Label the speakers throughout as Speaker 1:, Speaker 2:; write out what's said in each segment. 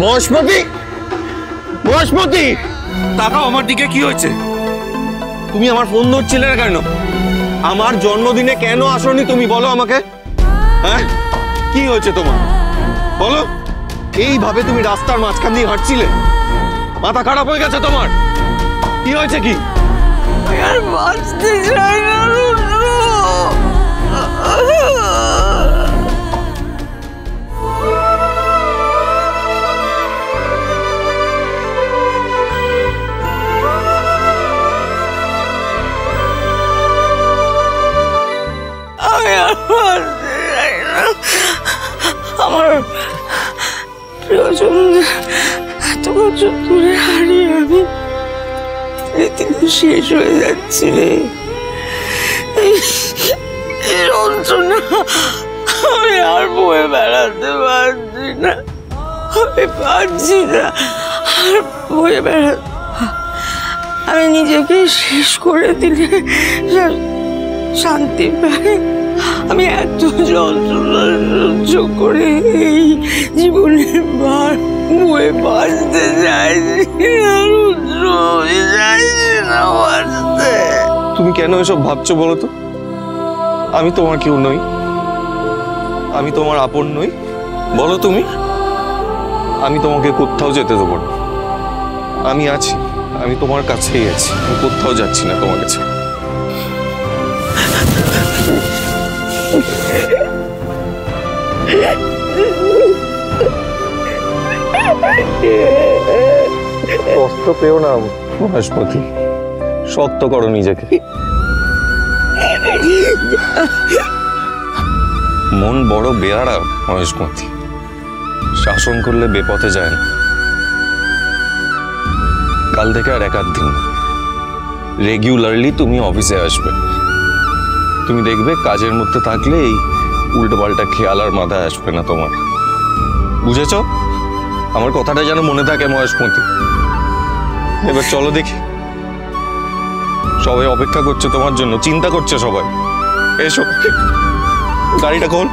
Speaker 1: মহেশমতি, মহেশমতি তাকাও আমার দিকে। কি হয়েছে? তুমি আমার ফোন ধরছিলে না কেন? আমার জন্মদিনে কেন আসোনি তুমি বলো আমাকে? হ্যাঁ, কি হয়েছে তোমার বলো? এইভাবে তুমি রাস্তার মাঝখান দিয়ে হাঁটছিলে? মাথা খারাপ হয়ে গেছে তোমার? কি হয়েছে? কি
Speaker 2: আর বাঁচতে চাই না আমার প্রিয়জন এত বছর ধরে হারিয়ে আমি রীতিতে শেষ হয়ে যাচ্ছি রে। এই যন্ত্রণা আমি আর বয়ে বেড়াতে পারছি না, আমি পারছি না আর বয়ে বেড়াতে। আমি নিজেকে শেষ করে দিলে শান্তি পাই। আমি এত যন্ত্রণা সহ্য করে এই জীবনের ভার বয়ে বাঁচতে চাইছি না বাঁচতে।
Speaker 1: তুমি কেন এসব ভাবছো বলো তো? আমি তোমার কেউ নই? আমি তোমার আপন নই? বলো তুমি। আমি তোমাকে কোথাও যেতে দেবো না। আমি আছি, আমি তোমার কাছেই আছি, আমি কোথাও যাচ্ছি না তোমার কাছে। কষ্ট পেও না মহেশমতি, শক্ত করো নিজেকে। মন বড় বেয়ারা মহেশমতি, শাসন করলে বেপথে যায় না। কাল থেকে আর 1 দিন রেগুলারলি তুমি অফিসে আসবে। তুমি দেখবে কাজের মধ্যে থাকলে এই উল্টো পাল্টা খেয়াল আর মাথায় আসবে না তোমার। বুঝেছ? আমার কথাটা যেন মনে থাকে মহেশমতি। এবার চলো দেখি, সবাই অপেক্ষা করছে তোমার জন্য, চিন্তা করছে সবাই। এসো, গাড়িটা খোল।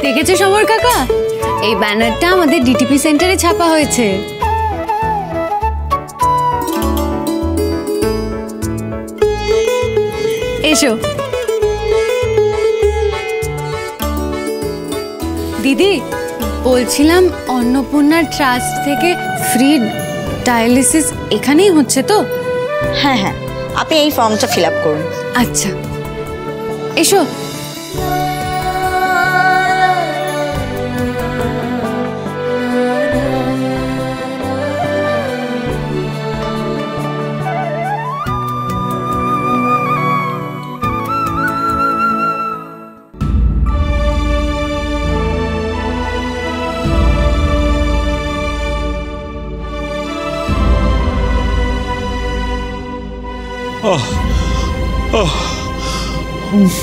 Speaker 3: দেখেছো সমর কাকা, এই ব্যানারটা আমাদের ডিটিপি সেন্টারে ছাপা হয়েছে। এসো দিদি, বলছিলাম অন্নপূর্ণা ট্রাস্ট থেকে ফ্রি ডায়ালিসিস এখানেই হচ্ছে তো?
Speaker 4: হ্যাঁ হ্যাঁ, আপনি এই ফর্মটা ফিল আপ করুন।
Speaker 3: আচ্ছা, এসো।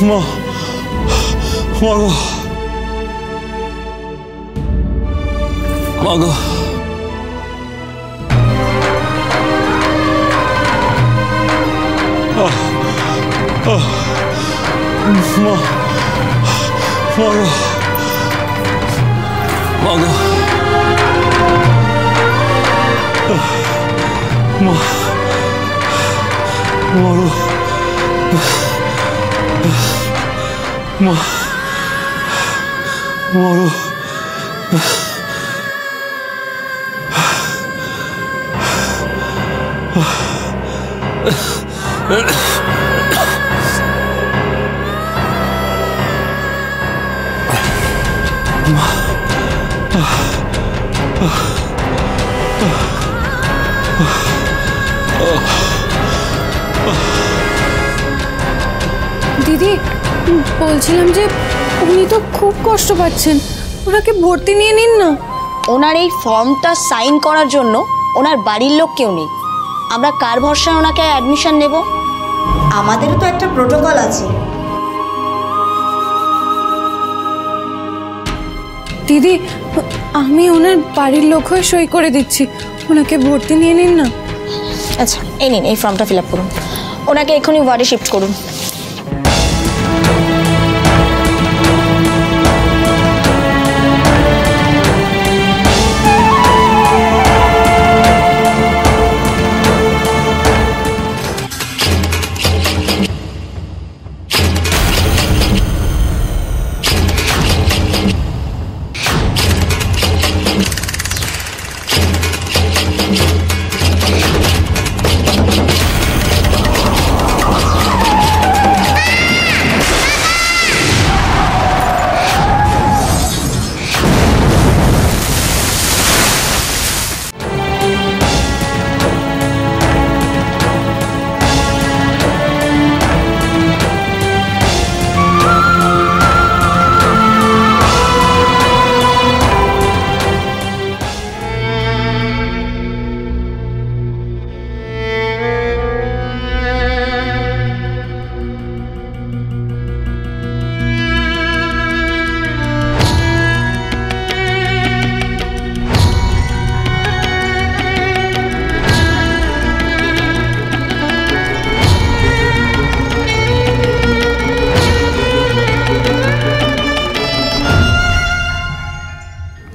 Speaker 1: মা, মাগো, মাগো, মা, মাগো, মাগো, মা, মাগো, মা, মাগো, মা,
Speaker 3: দিদি বলছিলাম যে উনি তো খুব কষ্ট পাচ্ছেন, ওনাকে ভর্তি নিয়ে নিন না।
Speaker 4: ওনার এই ফর্মটা সাইন করার জন্য ওনার বাড়ির লোক কেউ নেই। আমরা কার ভরসায় ওনাকে অ্যাডমিশন নেব? আমাদেরও তো একটা প্রোটোকল আছে।
Speaker 3: দিদি আমি ওনার বাড়ির লোক হয়ে সই করে দিচ্ছি, ওনাকে ভর্তি নিয়ে নিন না।
Speaker 4: আচ্ছা এই নিন, এই ফর্মটা ফিল আপ করুন, ওনাকে এক্ষুনি ওয়ার্ডে শিফট করুন।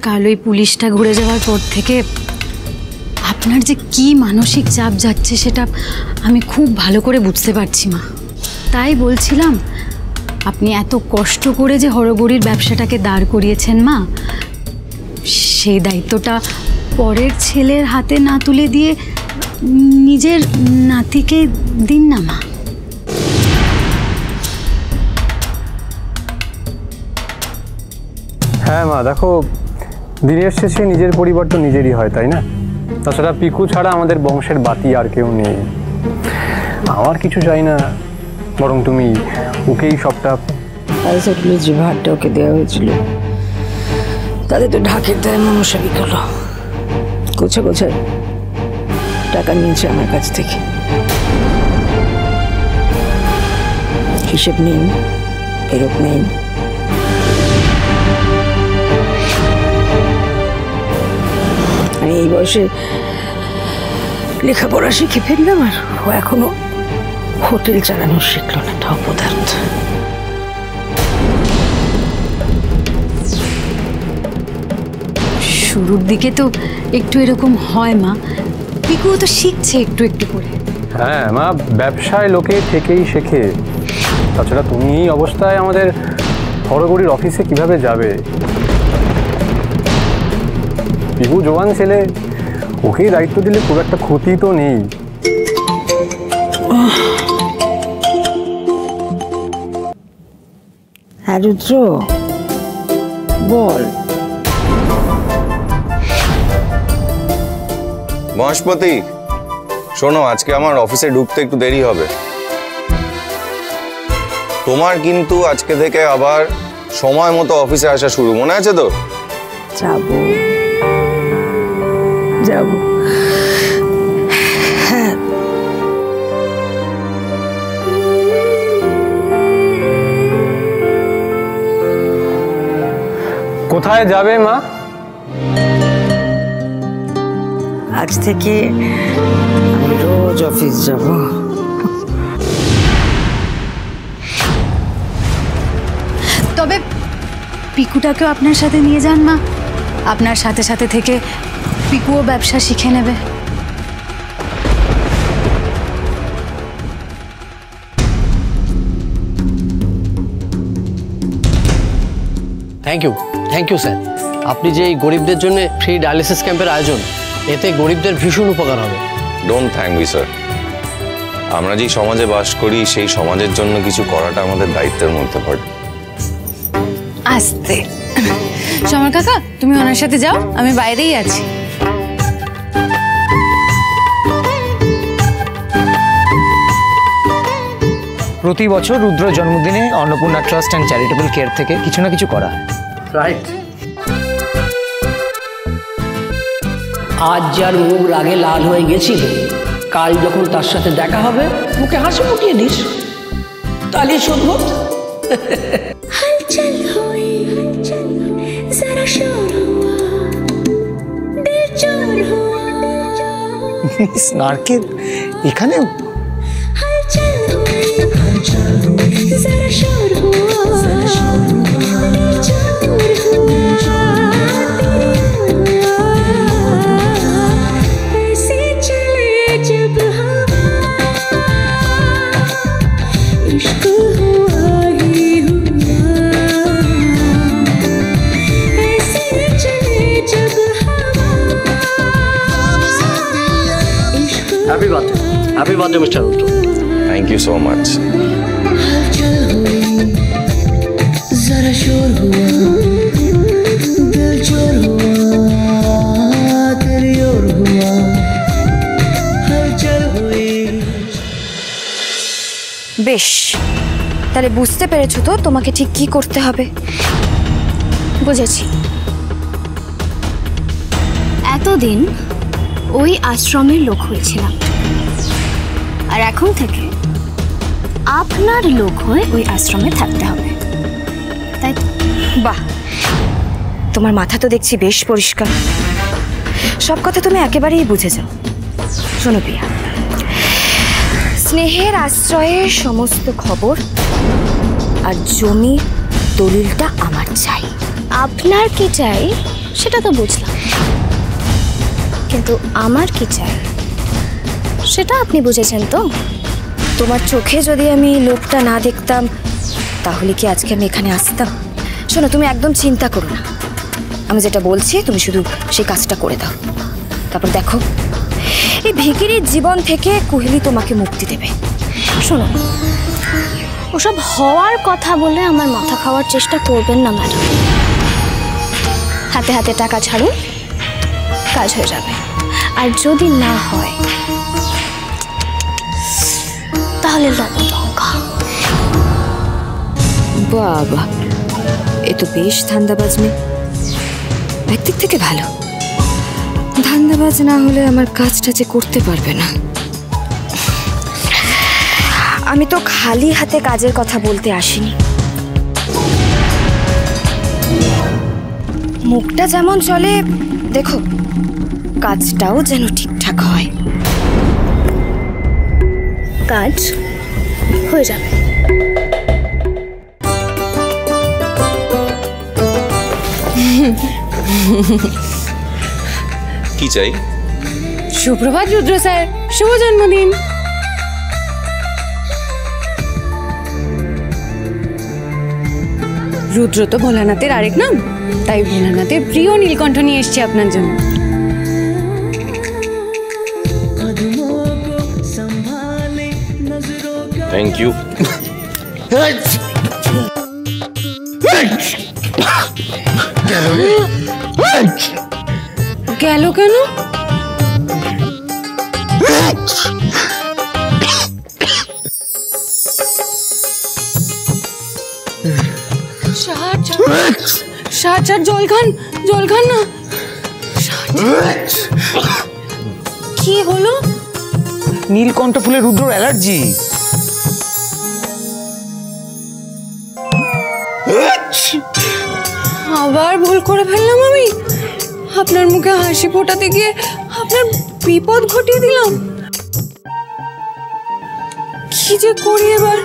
Speaker 3: কাল ওই পুলিশটা ঘুরে যাওয়ার পর থেকে আপনার যে কি মানসিক চাপ যাচ্ছে সেটা আমি খুব ভালো করে বুঝতে পারছি মা। তাই বলছিলাম আপনি এত কষ্ট করে যে হরগৌরীর ব্যবসাটাকে দাঁড় করিয়েছেন মা, সেই দায়িত্বটা পরের ছেলের হাতে না তুলে দিয়ে নিজের নাতিকে দিন না মা।
Speaker 5: হ্যাঁ মা, দেখো দিনের শেষে নিজের পরিবার তো নিজেরই হয়, তাই না? তাছাড়া পিকু ছাড়া আমাদের বংশের বাতি আর কেউ নেই। আমার কিছু চাই না, বরং তুমি ওকেই সবটা।
Speaker 2: পয়সাগুলো যে ভাতটা ওকে দেওয়া হয়েছিল তাদের তো ঢাকের দায় মনসা বিকল। কোছা কোছায় টাকা নিয়েছে আমার কাছ থেকে, হিসেব নেই, ফেরত নেই। আমি এই বয়সে লেখাপড়া শিখে ফেললাম আর ও এখনো হোটেল চালানো শিখলো না, ঠক পদার্থ।
Speaker 3: শুরুর দিকে তো একটু এরকম হয় মা, পিকুও তো শিখছে একটু একটু করে।
Speaker 5: হ্যাঁ মা, ব্যবসায় লোকে থেকেই শেখে। তাছাড়া তুমি এই অবস্থায় আমাদের হরগৌরীর অফিসে কিভাবে যাবে? পিকু জোয়ান ছেলে, ওকেই দায়িত্ব দিলে খুব একটা ক্ষতি তো নেই।
Speaker 2: হ্যাঁ রুদ্র বল।
Speaker 1: মহেশপতি শোনো, আজকে আমার অফিসে ঢুকতে একটু দেরি হবে। তোমার কিন্তু আজকে থেকে আবার সময় মতো অফিসে আসা শুরু, মনে আছে তো?
Speaker 2: যাবো যাবো। হ্যাঁ
Speaker 5: কোথায় যাবে মা?
Speaker 2: আজ থেকে আমি রোজ অফিস যাব।
Speaker 3: তবে পিকুটাকেও আপনার সাথে নিয়ে যান মা, আপনার সাথে সাথে থেকে পিকুও ব্যবসা শিখে নেবে।
Speaker 6: Thank you sir. আপনি যে এই গরিবদের জন্য ফ্রি ডায়ালিসিস ক্যাম্পের আয়োজন, এতে গরিবদের ভীষণ উপকার হবে।
Speaker 1: Don't thank me sir. আমরা যে সমাজে বাস করি সেই সমাজের জন্য কিছু করাটা আমাদের দায়িত্বের মধ্যে পড়ে।
Speaker 3: আস্তে সমর কাকা, তুমি ওনার সাথে যাও, আমি বাইরেই আছি।
Speaker 7: প্রতি বছর রুদ্র জন্মদিনে Annapurna trust and charitable care থেকে কিছু না কিছু করা হয়।
Speaker 6: রাইট।
Speaker 8: আজ যার মুখ রাগে লাল হয়ে গেছিল, কাল যখন তার সাথে দেখা হবে মুখে হাসি ফুটিয়ে দিস, তাহলে শোধবোধ।
Speaker 7: নারকেল এখানেও?
Speaker 6: Happy birthday mister Rudra.
Speaker 1: Thank you so much.
Speaker 4: বেশ, তাহলে বুঝতে পেরেছো তো তোমাকে ঠিক কি করতে হবে?
Speaker 9: বুঝেছি। এতদিন ওই আশ্রমের লোক হয়েছিলাম, আর এখন থেকে আপনার লোক হয়ে ওই আশ্রমে থাকতে হবে, তাই তো?
Speaker 4: বাহ, তোমার মাথা তো দেখছি বেশ পরিষ্কার, সব কথা তুমি একেবারেই বুঝে যাও। শোনো প্রিয়া, স্নেহের আশ্রয়ের সমস্ত খবর আর জমি দলিলটা আমার চাই।
Speaker 9: আপনার কি চাই সেটা তো বুঝলাম, কিন্তু আমার কি চাই সেটা আপনি বুঝেছেন তো?
Speaker 4: তোমার চোখে যদি আমি লোকটা না দেখতাম তাহলে কি আজকে আমি এখানে আসতাম? শোনো, তুমি একদম চিন্তা করো না, আমি যেটা বলছি তুমি শুধু সেই কাজটা করে দাও, তারপর দেখো এই ভিখিরির জীবন থেকে কুহেলি তোমাকে মুক্তি দেবে। শোনো,
Speaker 9: ওসব হওয়ার কথা বলে আমার মাথা খাওয়ার চেষ্টা করবেন না ম্যাডাম। হাতে হাতে টাকা ছাড়ুন, কাজ হয়ে যাবে। আর যদি না হয় তাহলে লঙ্কা।
Speaker 4: বাবা, এ তো বেশ ধান্দাবাজ মেয়ে, একদিক থেকে ভালো। ধান্দাবাজ না হলে আমার কাজটা যে করতে পারবে না। আমি তো খালি হাতে কাজের কথা বলতে আসিনি, মুখটা যেমন চলে দেখো, কাজটাও যেন ঠিকঠাক হয়।
Speaker 9: কাজ হয়ে যাবে।
Speaker 1: কি চাই?
Speaker 3: সুপ্রভাত রুদ্র স্যার, শুভ জন্মদিন। রুদ্র তো ভোলানাথের আরেক নাম, তাই ভোলানাথের প্রিয় নীলকণ্ঠ নিয়ে এসেছি আপনার জন্য।
Speaker 1: Thank you.
Speaker 3: গেল কেন? ষাট জল খান, জল খান না। কি হলো?
Speaker 7: নীলকণ্ঠ ফুলে রুদ্রর অ্যালার্জি।
Speaker 3: আবার ভুল করে ফেললাম আমি, আপনার মুখে হাসি ফোটাতে গিয়ে আপনার বিপদ ঘটিয়ে দিলাম। কি যে করি এবার?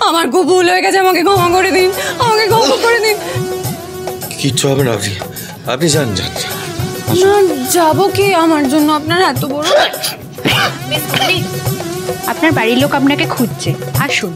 Speaker 3: আমার খুব ভুল হয়ে গেছে, আমাকে ক্ষমা করে দিন, আমাকে ক্ষমা করে দিন।
Speaker 1: কিচ্ছু হবে না, আপনি যান যান।
Speaker 3: না, যাবো কি? আমার জন্য আপনার এত বড়।
Speaker 9: আপনার বাড়ির লোক আপনাকে খুঁজছে, আসুন।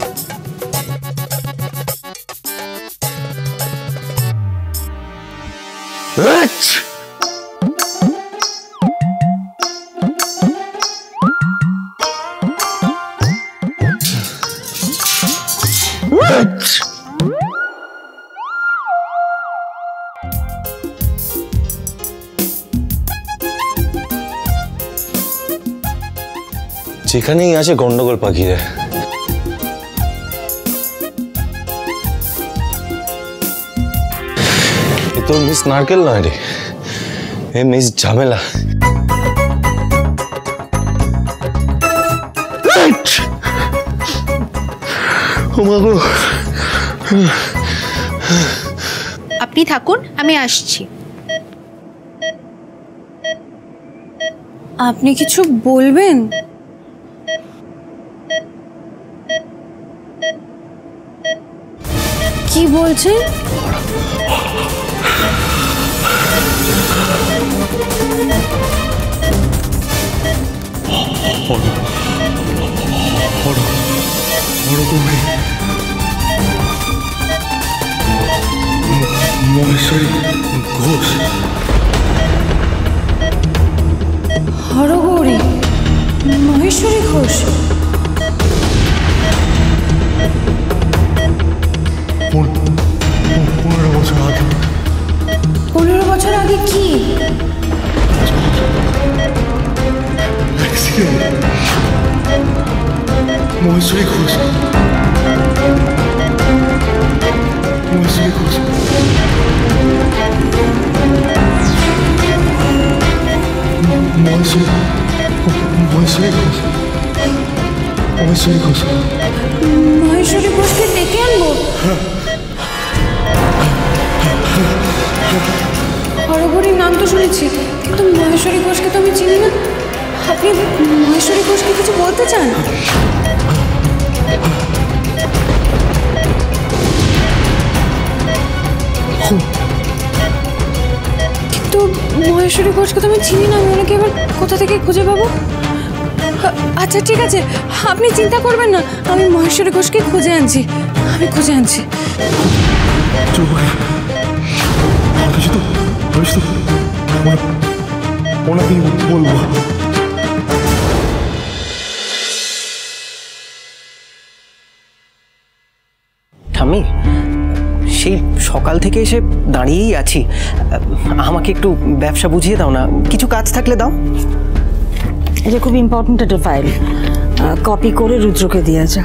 Speaker 1: যেখানেই আছে গন্ডগোল পাকিয়ে তো মিস নারকেল নয় রে, এ মিস ঝামেলা।
Speaker 9: আপনি থাকুন, আমি আসছি।
Speaker 3: আপনি কিছু বলবেন? কি বলছেন?
Speaker 1: মহেশ্বরী ঘোষ।
Speaker 3: হরগৌরী মহেশ্বরী ঘোষ?
Speaker 1: 15 বছর আগে।
Speaker 3: 15 বছর আগে কি?
Speaker 1: মহেশ্বরী ঘোষ। মহেশ্বরী ঘোষ। মহেশ্বরী ঘোষ। মহেশ্বরী ঘোষ।
Speaker 3: মহেশ্বরী ঘোষকে ডেকে আনবো? হরগৌরীর নাম তো শুনেছি, কিন্তু মহেশ্বরী ঘোষকে তো আমি চিনি না। আপনি মহেশ্বরী ঘোষকে কিছু বলতে চান? কিন্তু মহেশ্বরী ঘোষকে তো আমি চিনি না, আমি ওনাকে এবার কোথা থেকে খুঁজে পাবো? আচ্ছা ঠিক আছে, আপনি চিন্তা করবেন না, আমি মহেশ্বরী ঘোষকে খুঁজে আনছি, আমি খুঁজে আনছি।
Speaker 1: ওনাকে বলবো।
Speaker 7: ঠাম্মি, সেই সকাল থেকে এসে দাঁড়িয়েই আছি, আমাকে একটু ব্যবসা বুঝিয়ে দাও না, কিছু কাজ থাকলে দাও।
Speaker 2: এটা খুব ইম্পর্টেন্ট একটা ফাইল, কপি করে রুদ্রকে দিয়ে যা।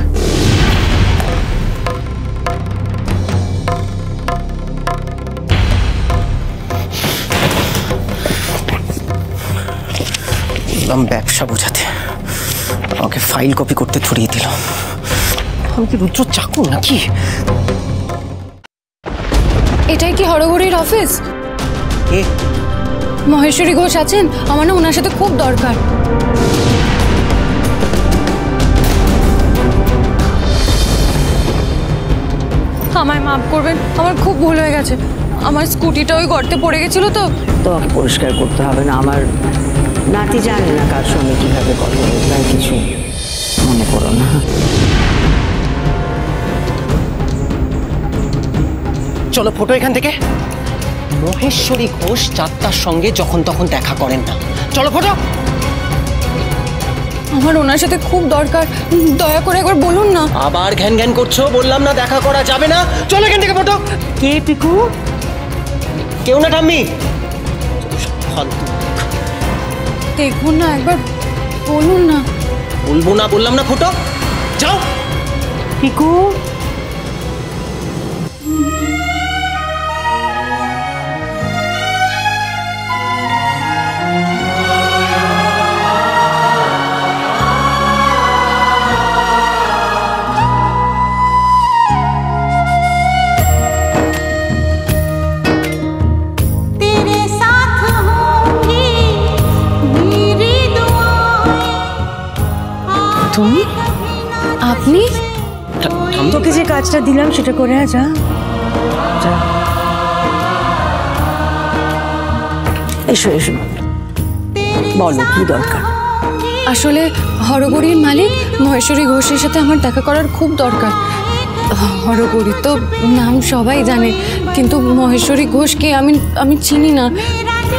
Speaker 7: ব্যবসা বোঝাতে আমাকে ফাইল কপি করতে ধরিয়ে দিল। আমি কি রুদ্র চাকর নাকি?
Speaker 3: এটাই কি হরগৌরীর অফিস?
Speaker 7: কে?
Speaker 3: মহেশ্বরী ঘোষ আছেন? আমার না ওনার সাথে খুব দরকার। আমায় মাফ করবেন, আমার খুব ভুল হয়ে গেছে। আমার স্কুটিটা ওই গর্তে পড়ে গেছিল তো।
Speaker 2: তোমাকে পরিষ্কার করতে হবে না, আমার নাতি জানে না কার সঙ্গে কিভাবে কথা বলতে, তাই কিছু মনে করো না।
Speaker 7: চলো ফটো এখান থেকে। মহেশ্বরী ঘোষ যাত্রার সঙ্গে যখন তখন দেখা করেন না, চলো ফটো।
Speaker 3: আমার ওনার সাথে খুব দরকার, দয়া করে একবার বলুন না।
Speaker 7: আবার ঘ্যান ঘ্যান করছো, বললাম না দেখা করা যাবে না, চলো এখান থেকে ফটো।
Speaker 2: কে পিকু?
Speaker 7: কেউ না ঠাম্মি, ফালতু।
Speaker 3: দেখুন না একবার, বলুন না।
Speaker 7: বলবো না বললাম না, ফটো যাও।
Speaker 2: পিকু
Speaker 3: তুমি? আপনি?
Speaker 2: তোকে যে কাজটা দিলাম সেটা করে যা। এসো এসো, বলো কি দরকার?
Speaker 3: আসলে হরগৌরীর মালিক মহেশ্বরী ঘোষের সাথে আমার দেখা করার খুব দরকার। হরগৌরী তো নাম সবাই জানে, কিন্তু মহেশ্বরী ঘোষকে আমি চিনি না।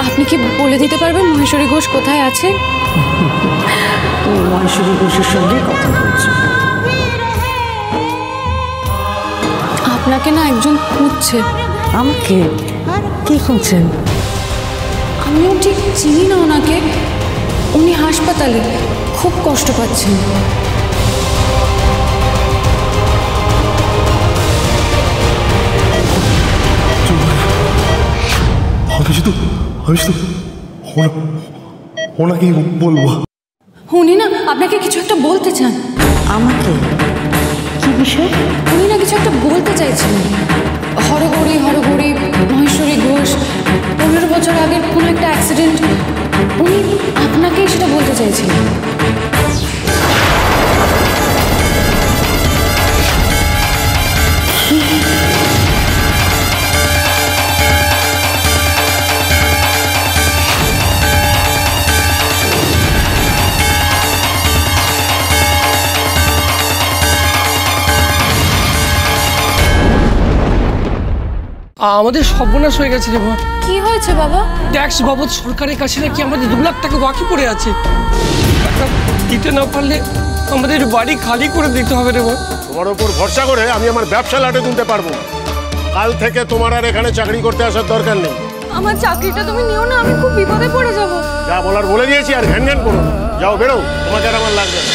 Speaker 3: আপনি কি বলে দিতে পারবেন মহেশ্বরী ঘোষ কোথায় আছে?
Speaker 2: তুমি মহেশ্বরী ঘোষের সঙ্গে কথা বলছো?
Speaker 3: আপনাকে না একজন খুঁজছে।
Speaker 2: আমাকে? কি খুঁজছেন?
Speaker 3: আমিও ঠিক চিনি না ওনাকে। উনি হাসপাতালে, খুব কষ্ট পাচ্ছেন।
Speaker 10: আমি শুধু ওনাকেই বলবো।
Speaker 3: উনি না আপনাকে কিছু একটা বলতে চান।
Speaker 2: আমাকে কি বিষয়?
Speaker 3: উনি না কিছু একটা বলতে চাইছিলেন। হরগৌরী মহেশ্বরী ঘোষ 15 বছর আগের কোনো একটা অ্যাক্সিডেন্ট, উনি আপনাকেই সেটা বলতে চাইছিলেন।
Speaker 8: আমাদের সর্বনাশ হয়ে গেছে রে মা।
Speaker 3: কি হয়েছে বাবা?
Speaker 8: ট্যাক্স বাবদ সরকারের কাছে নাকি আমাদের 2 লাখ টাকা বাকি পড়ে আছে। টাকা দিতে না পারলে আমাদের বাড়ি খালি করে দিতে হবে রে মা।
Speaker 10: তোমার উপর ভরসা করে আমি আমার ব্যবসা লাটে তুলতে পারবো। কাল থেকে তোমার আর এখানে চাকরি করতে আসার দরকার নেই।
Speaker 3: আমার চাকরিটা তুমি নিও না, আমি খুব বিপদে পড়ে যাব।
Speaker 10: যা বলার বলে দিয়েছি, আর ঘ্যান ঘ্যান করো। যাও বেরো, তোমাকে আর আমার লাগবে না।